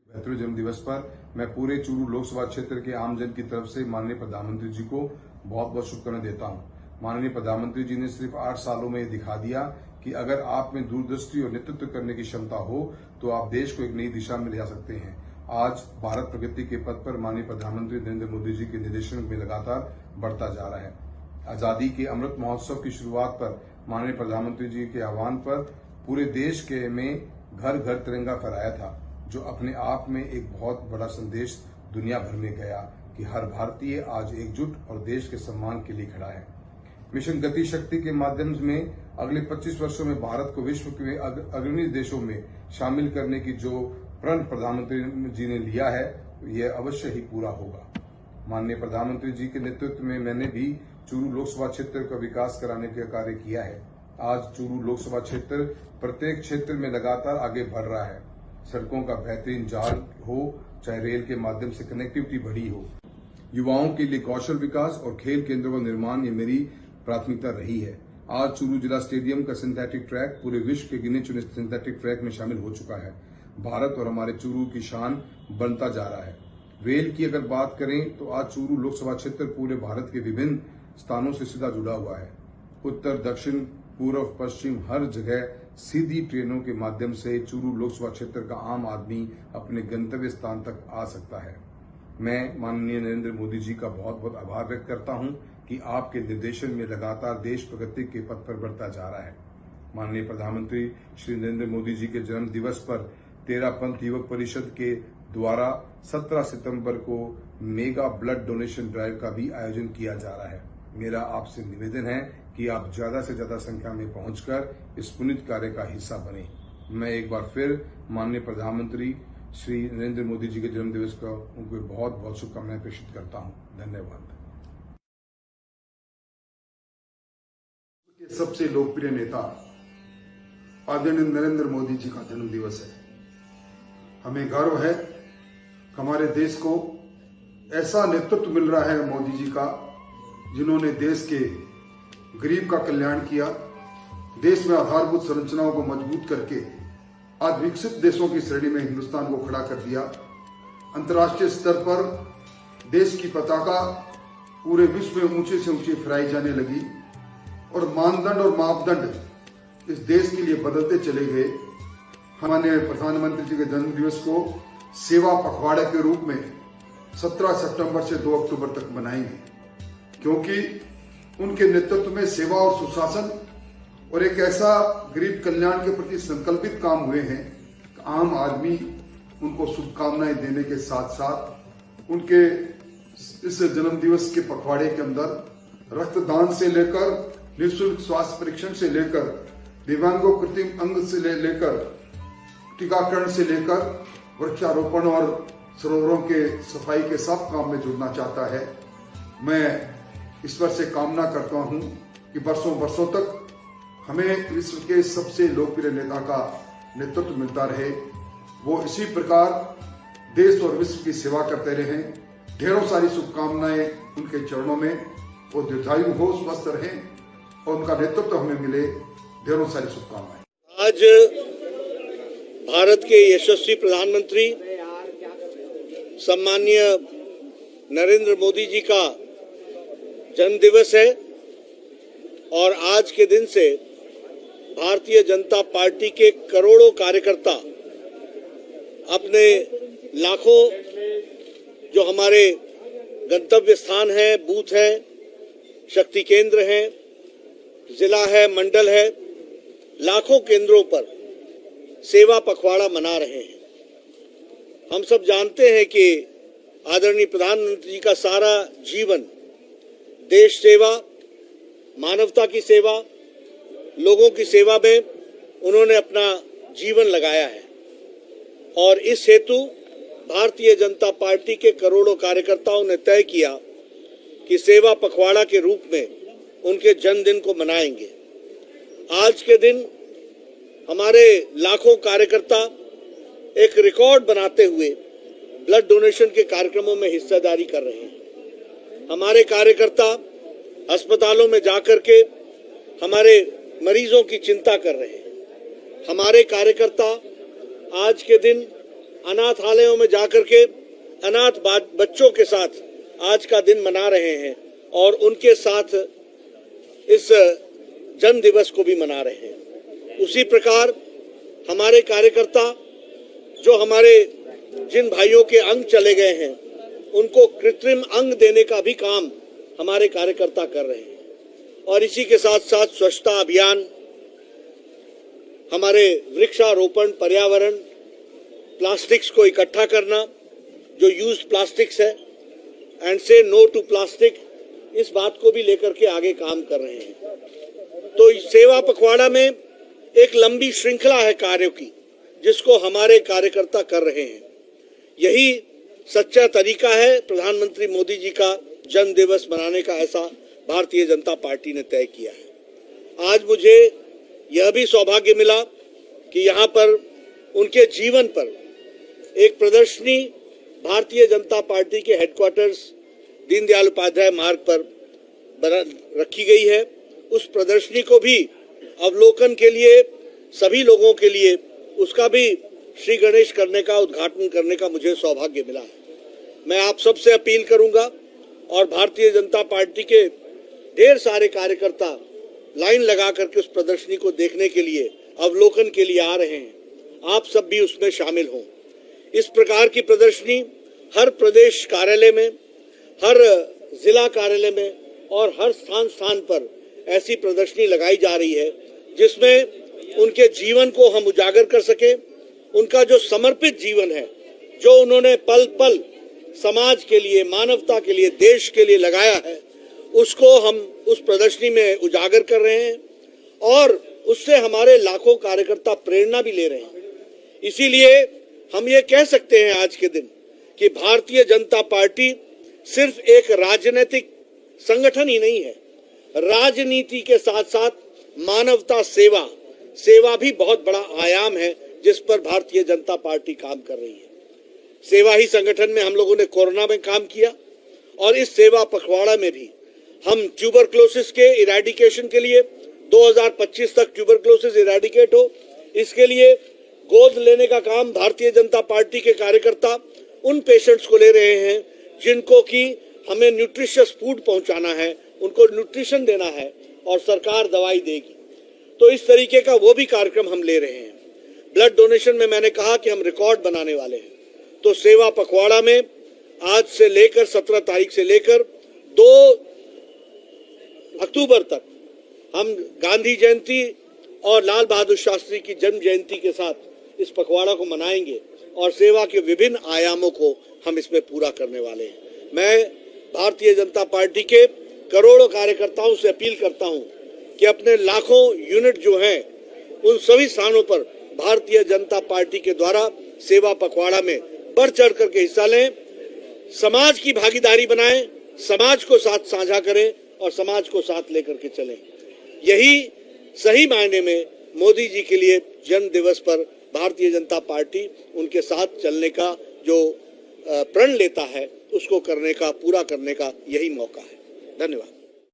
72वें जन्म दिवस पर मैं पूरे चूरू लोकसभा क्षेत्र के आमजन की तरफ से माननीय प्रधानमंत्री जी को बहुत बहुत शुभकामनाएं देता हूं। माननीय प्रधानमंत्री जी ने सिर्फ 8 सालों में दिखा दिया कि अगर आप में दूरदृष्टि और नेतृत्व करने की क्षमता हो तो आप देश को एक नई दिशा में ले जा सकते हैं। आज भारत प्रगति के पथ पर माननीय प्रधानमंत्री नरेंद्र मोदी जी के निर्देशन में लगातार बढ़ता जा रहा है। आजादी के अमृत महोत्सव की शुरुआत पर माननीय प्रधानमंत्री जी के आह्वान पर पूरे देश के में घर घर तिरंगा फहराया था, जो अपने आप में एक बहुत बड़ा संदेश दुनिया भर में गया कि हर भारतीय आज एकजुट और देश के सम्मान के लिए खड़ा है। मिशन गति शक्ति के माध्यम में अगले 25 वर्षों में भारत को विश्व के अग्रणी देशों में शामिल करने की जो प्रण प्रधानमंत्री जी ने लिया है, यह अवश्य ही पूरा होगा। माननीय प्रधानमंत्री जी के नेतृत्व में मैंने भी चूरू लोकसभा क्षेत्र का विकास कराने का कार्य किया है। आज चूरू लोकसभा क्षेत्र प्रत्येक क्षेत्र में लगातार आगे बढ़ रहा है। सड़कों का बेहतरीन जाल हो, चाहे रेल के माध्यम से कनेक्टिविटी बढ़ी हो, युवाओं के लिए कौशल विकास और खेल केंद्रों का निर्माण ये मेरी प्राथमिकता रही है। आज चूरू जिला स्टेडियम का सिंथेटिक ट्रैक पूरे विश्व के गिने चुने सिंथेटिक ट्रैक में शामिल हो चुका है। भारत और हमारे चूरू की शान बनता जा रहा है। रेल की अगर बात करें तो आज चूरू लोकसभा क्षेत्र पूरे भारत के विभिन्न स्थानों से सीधा जुड़ा हुआ है। उत्तर, दक्षिण, पूर्व, पश्चिम हर जगह सीधी ट्रेनों के माध्यम से चूरू लोकसभा क्षेत्र का आम आदमी अपने गंतव्य स्थान तक आ सकता है। मैं माननीय नरेंद्र मोदी जी का बहुत बहुत आभार व्यक्त करता हूं कि आपके निर्देशन में लगातार देश प्रगति के पथ पर बढ़ता जा रहा है। माननीय प्रधानमंत्री श्री नरेंद्र मोदी जी के जन्म दिवस पर 13 पंथ युवक परिषद के द्वारा 17 सितंबर को मेगा ब्लड डोनेशन ड्राइव का भी आयोजन किया जा रहा है। मेरा आपसे निवेदन है कि आप ज्यादा से ज्यादा संख्या में पहुंचकर इस पुनीत कार्य का हिस्सा बने। मैं एक बार फिर माननीय प्रधानमंत्री श्री नरेंद्र मोदी जी के जन्म दिवस का उनको बहुत बहुत शुभकामनाएं प्रेषित करता हूं। धन्यवाद। सबसे लोकप्रिय नेता आदरणीय नरेंद्र मोदी जी का जन्म दिवस है। हमें गर्व है कि हमारे देश को ऐसा नेतृत्व मिल रहा है मोदी जी का, जिन्होंने देश के गरीब का कल्याण किया, देश में आधारभूत संरचनाओं को मजबूत करके आज विकसित देशों की श्रेणी में हिंदुस्तान को खड़ा कर दिया। अंतर्राष्ट्रीय स्तर पर देश की पताका पूरे विश्व में ऊंचे से ऊंचे फहराई जाने लगी और मानदंड और मापदंड इस देश के लिए बदलते चले गए। हमारे प्रधानमंत्री जी के जन्म दिवस को सेवा पखवाड़े के रूप में 17 सितंबर से 2 अक्टूबर तक मनाएंगे, क्योंकि उनके नेतृत्व में सेवा और सुशासन और एक ऐसा गरीब कल्याण के प्रति संकल्पित काम हुए हैं कि आम आदमी उनको शुभकामनाएं देने के साथ साथ उनके इस जन्म दिवस के पखवाड़े के अंदर रक्तदान से लेकर निःशुल्क स्वास्थ्य परीक्षण से लेकर दिव्यांगों कृत्रिम अंग से लेकर टीकाकरण से लेकर वृक्षारोपण और सरोवरों के सफाई के सब काम में जुड़ना चाहता है। मैं ईश्वर से कामना करता हूं कि वर्षों वर्षों तक हमें विश्व के सबसे लोकप्रिय नेता का नेतृत्व मिलता रहे। वो इसी प्रकार देश और विश्व की सेवा करते रहें। ढेरों सारी शुभकामनाएं उनके चरणों में। वो दीर्घायु हो, स्वस्थ रहें और उनका नेतृत्व हमें मिले। ढेरों सारी शुभकामनाएं। आज भारत के यशस्वी प्रधानमंत्री सम्माननीय नरेंद्र मोदी जी का जन्म दिवस है और आज के दिन से भारतीय जनता पार्टी के करोड़ों कार्यकर्ता अपने लाखों जो हमारे गंतव्य स्थान है, बूथ है, शक्ति केंद्र है, जिला है, मंडल है, लाखों केंद्रों पर सेवा पखवाड़ा मना रहे हैं। हम सब जानते हैं कि आदरणीय प्रधानमंत्री जी का सारा जीवन देश सेवा, मानवता की सेवा, लोगों की सेवा में उन्होंने अपना जीवन लगाया है और इस हेतु भारतीय जनता पार्टी के करोड़ों कार्यकर्ताओं ने तय किया कि सेवा पखवाड़ा के रूप में उनके जन्मदिन को मनाएंगे। आज के दिन हमारे लाखों कार्यकर्ता एक रिकॉर्ड बनाते हुए ब्लड डोनेशन के कार्यक्रमों में हिस्सेदारी कर रहे हैं। हमारे कार्यकर्ता अस्पतालों में जाकर के हमारे मरीजों की चिंता कर रहे हैं। हमारे कार्यकर्ता आज के दिन अनाथालयों में जाकर के अनाथ बच्चों के साथ आज का दिन मना रहे हैं और उनके साथ इस जन्म दिवस को भी मना रहे हैं। उसी प्रकार हमारे कार्यकर्ता जो हमारे जिन भाइयों के अंग चले गए हैं उनको कृत्रिम अंग देने का भी काम हमारे कार्यकर्ता कर रहे हैं। और इसी के साथ साथ स्वच्छता अभियान, हमारे वृक्षारोपण, पर्यावरण, प्लास्टिक्स को इकट्ठा करना, जो यूज्ड प्लास्टिक्स है, एंड से नो टू प्लास्टिक, इस बात को भी लेकर के आगे काम कर रहे हैं। तो सेवा पखवाड़ा में एक लंबी श्रृंखला है कार्यों की जिसको हमारे कार्यकर्ता कर रहे हैं। यही सच्चा तरीका है प्रधानमंत्री मोदी जी का जन्म दिवस मनाने का, ऐसा भारतीय जनता पार्टी ने तय किया है। आज मुझे यह भी सौभाग्य मिला कि यहाँ पर उनके जीवन पर एक प्रदर्शनी भारतीय जनता पार्टी के हेडक्वार्टर्स दीनदयाल उपाध्याय मार्ग पर रखी गई है। उस प्रदर्शनी को भी अवलोकन के लिए सभी लोगों के लिए उसका भी श्री गणेश करने का, उद्घाटन करने का मुझे सौभाग्य मिला है। मैं आप सबसे अपील करूंगा और भारतीय जनता पार्टी के ढेर सारे कार्यकर्ता लाइन लगा करके उस प्रदर्शनी को देखने के लिए, अवलोकन के लिए आ रहे हैं, आप सब भी उसमें शामिल हों। इस प्रकार की प्रदर्शनी हर प्रदेश कार्यालय में, हर जिला कार्यालय में और हर स्थान पर ऐसी प्रदर्शनी लगाई जा रही है जिसमें उनके जीवन को हम उजागर कर सके। उनका जो समर्पित जीवन है, जो उन्होंने पल पल समाज के लिए, मानवता के लिए, देश के लिए लगाया है, उसको हम उस प्रदर्शनी में उजागर कर रहे हैं और उससे हमारे लाखों कार्यकर्ता प्रेरणा भी ले रहे हैं। इसीलिए हम ये कह सकते हैं आज के दिन कि भारतीय जनता पार्टी सिर्फ एक राजनीतिक संगठन ही नहीं है, राजनीति के साथ साथ मानवता सेवा भी बहुत बड़ा आयाम है जिस पर भारतीय जनता पार्टी काम कर रही है। सेवा ही संगठन में हम लोगों ने कोरोना में काम किया और इस सेवा पखवाड़ा में भी हम ट्यूबरक्लोसिस के इरेडिकेशन के लिए 2025 तक ट्यूबरक्लोसिस इरेडिकेट हो, इसके लिए गोद लेने का काम भारतीय जनता पार्टी के कार्यकर्ता उन पेशेंट्स को ले रहे हैं जिनको कि हमें न्यूट्रिशियस फूड पहुंचाना है, उनको न्यूट्रिशन देना है और सरकार दवाई देगी। तो इस तरीके का वो भी कार्यक्रम हम ले रहे हैं। ब्लड डोनेशन में मैंने कहा कि हम रिकॉर्ड बनाने वाले हैं। तो सेवा पखवाड़ा में आज से लेकर 17 तारीख से लेकर 2 अक्टूबर तक हम गांधी जयंती और लाल बहादुर शास्त्री की जन्म जयंती के साथ इस पखवाड़ा को मनाएंगे और सेवा के विभिन्न आयामों को हम इसमें पूरा करने वाले हैं। मैं भारतीय जनता पार्टी के करोड़ों कार्यकर्ताओं से अपील करता हूं कि अपने लाखों यूनिट जो हैं उन सभी स्थानों पर भारतीय जनता पार्टी के द्वारा सेवा पखवाड़ा में बढ़ चढ़ करके हिस्सा लें, समाज की भागीदारी बनाएं, समाज को साथ साझा करें और समाज को साथ लेकर के चलें। यही सही मायने में मोदी जी के लिए जन्म दिवस पर भारतीय जनता पार्टी उनके साथ चलने का जो प्रण लेता है उसको करने का, पूरा करने का यही मौका है। धन्यवाद।